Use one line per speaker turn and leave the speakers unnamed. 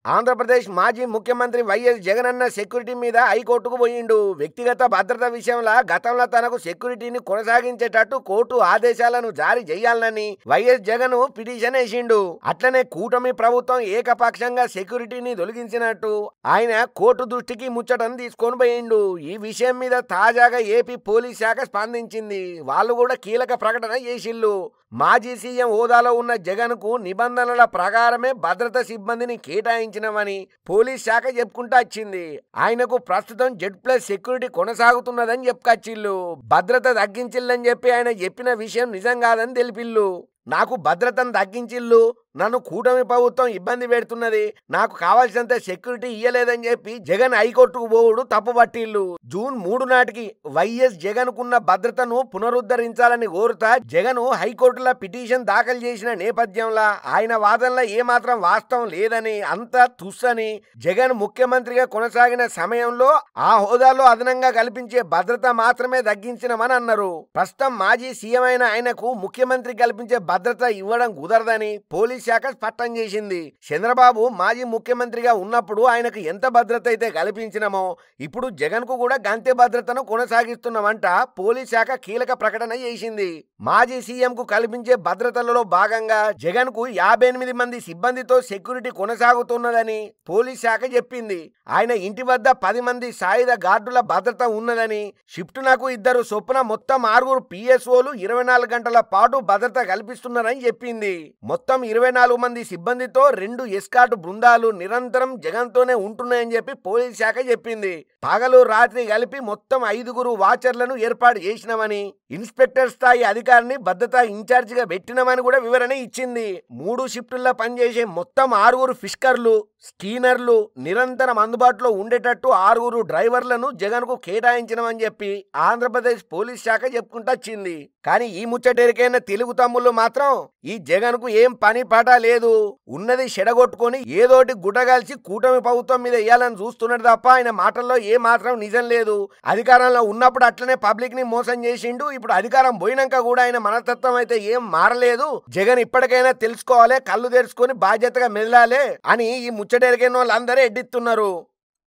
ఆంధ్రప్రదేశ్ మాజీ ముఖ్యమంత్రి YS Jagananna security మీద హైకోర్టుకు పోయిండు. వ్యక్తిగత భద్రత విషయంలో గతంలో తనకు సెక్యూరిటీని కొనసాగించేటట్టు కోర్టు ఆదేశాలను జారీ చేయాలని వైఎస్ జగన్ పిటిషన్ వేసిండు. అట్లనే కూటమి ప్రభుత్వం ఏకపక్షంగా సెక్యూరిటీని తొలగించినట్టు ఆయన కోర్టు దృష్టికి ముచ్చటను తీసుకొని పోయిండు. ఈ విషయం మీద తాజాగా ఏపీ పోలీస్ శాఖ స్పందించింది. వాళ్ళు కూడా కీలక ప్రకటన చేసిల్లు. మాజీ సీఎం హోదాలో ఉన్న జగన్ కు నిబంధనల ప్రకారమే భద్రతా సిబ్బందిని కేటాయించినవని పోలీస్ శాఖ చెప్పుకుంటా వచ్చింది. ఆయనకు ప్రస్తుతం Z+ సెక్యూరిటీ కొనసాగుతున్నదని చెప్పుకొచ్చిల్లు. భద్రత తగ్గించిల్లని చెప్పి ఆయన చెప్పిన విషయం నిజం కాదని తెలిపిల్లు. నాకు భద్రతను తగ్గించిల్లు, నన్ను కూటమి ప్రభుత్వం ఇబ్బంది పెడుతున్నది, నాకు కావాల్సినంత సెక్యూరిటీ ఇయ్యలేదని చెప్పి జగన్ హైకోర్టుకు పోవుడు తప్పుపట్టిల్లు. జూన్ 3 నాటికి వైఎస్ జగన్ కున్న భద్రతను పునరుద్ధరించాలని కోరుతా జగన్ హైకోర్టులో పిటిషన్ దాఖలు చేసిన నేపథ్యంలో ఆయన వాదనలో ఏమాత్రం వాస్తవం లేదని, అంతా తుస్సని, జగన్ ముఖ్యమంత్రిగా కొనసాగిన సమయంలో ఆ హోదాలో అదనంగా కల్పించే భద్రత మాత్రమే తగ్గించినమని అన్నారు. ప్రస్తుతం మాజీ సీఎం అయిన ఆయనకు ముఖ్యమంత్రి కల్పించే భద్రత ఇవ్వడం కుదరదని పోలీస్ శాఖ స్పష్టం చేసింది. చంద్రబాబు మాజీ ముఖ్యమంత్రిగా ఉన్నప్పుడు ఆయనకు ఎంత భద్రత అయితే కల్పించినమో ఇప్పుడు జగన్ కు కూడా గంతే భద్రతను కొనసాగిస్తున్నామంట పోలీస్ శాఖ కీలక ప్రకటన చేసింది. మాజీ సీఎం కు కల్పించే భద్రతలలో భాగంగా జగన్ కు 58 మంది సిబ్బందితో సెక్యూరిటీ కొనసాగుతున్నదని పోలీస్ శాఖ చెప్పింది. ఆయన ఇంటి వద్ద 10 మంది సాయుధ గార్డుల భద్రత ఉన్నదని, షిఫ్ట్ నాకు 2 చొప్పున మొత్తం 6 PSOలు 24 గంటల పాటు భద్రత కల్పిస్తున్నారని చెప్పింది. మొత్తం 24 మంది సిబ్బందితో 2 ఎస్కార్ట్ బృందాలు నిరంతరం జగన్తోనే ఉంటున్నాయని చెప్పి పోలీస్ శాఖ చెప్పింది. పగలు రాత్రి కలిపి మొత్తం 5 వాచర్లను ఏర్పాటు చేసినామని, ఇన్స్పెక్టర్ స్థాయి అధికారిని భద్రతా ఇన్ఛార్జిగా పెట్టినామని కూడా వివరణ ఇచ్చింది. 3 షిఫ్టుల్లో పనిచేసే మొత్తం 6 ఫిష్కర్లు, స్టీనర్లు నిరంతరం అందుబాటులో ఉండేటట్టు 6 డ్రైవర్లను జగన్ కు కేటాయించినమని చెప్పి ఆంధ్రప్రదేశ్ పోలీస్ శాఖ చెప్పుకుంటూ వచ్చింది. కానీ ఈ ముచ్చటెరికైన తెలుగు తమ్ముళ్ళు మాత్రం ఈ జగన్ కు ఏం పని పాట లేదు, ఉన్నది చెడగొట్టుకొని ఏదోటి గుడ్డగాల్చి కూటమి ప్రభుత్వం మీద వేయాలని చూస్తున్నాడు తప్ప ఆయన మాటల్లో ఏ మాత్రం నిజం లేదు. అధికారంలో ఉన్నప్పుడు అట్లనే పబ్లిక్ ని మోసం చేసిండు, ఇప్పుడు అధికారం పోయినాక కూడా ఆయన మనస్తత్వం అయితే ఏం మారలేదు. జగన్ ఇప్పటికైనా తెలుసుకోవాలి, కళ్ళు తెరుచుకొని బాధ్యతగా మెదలాలి అని ఈ ముచ్చటెరికైన వాళ్ళందరూ ఎడ్డిస్తున్నారు.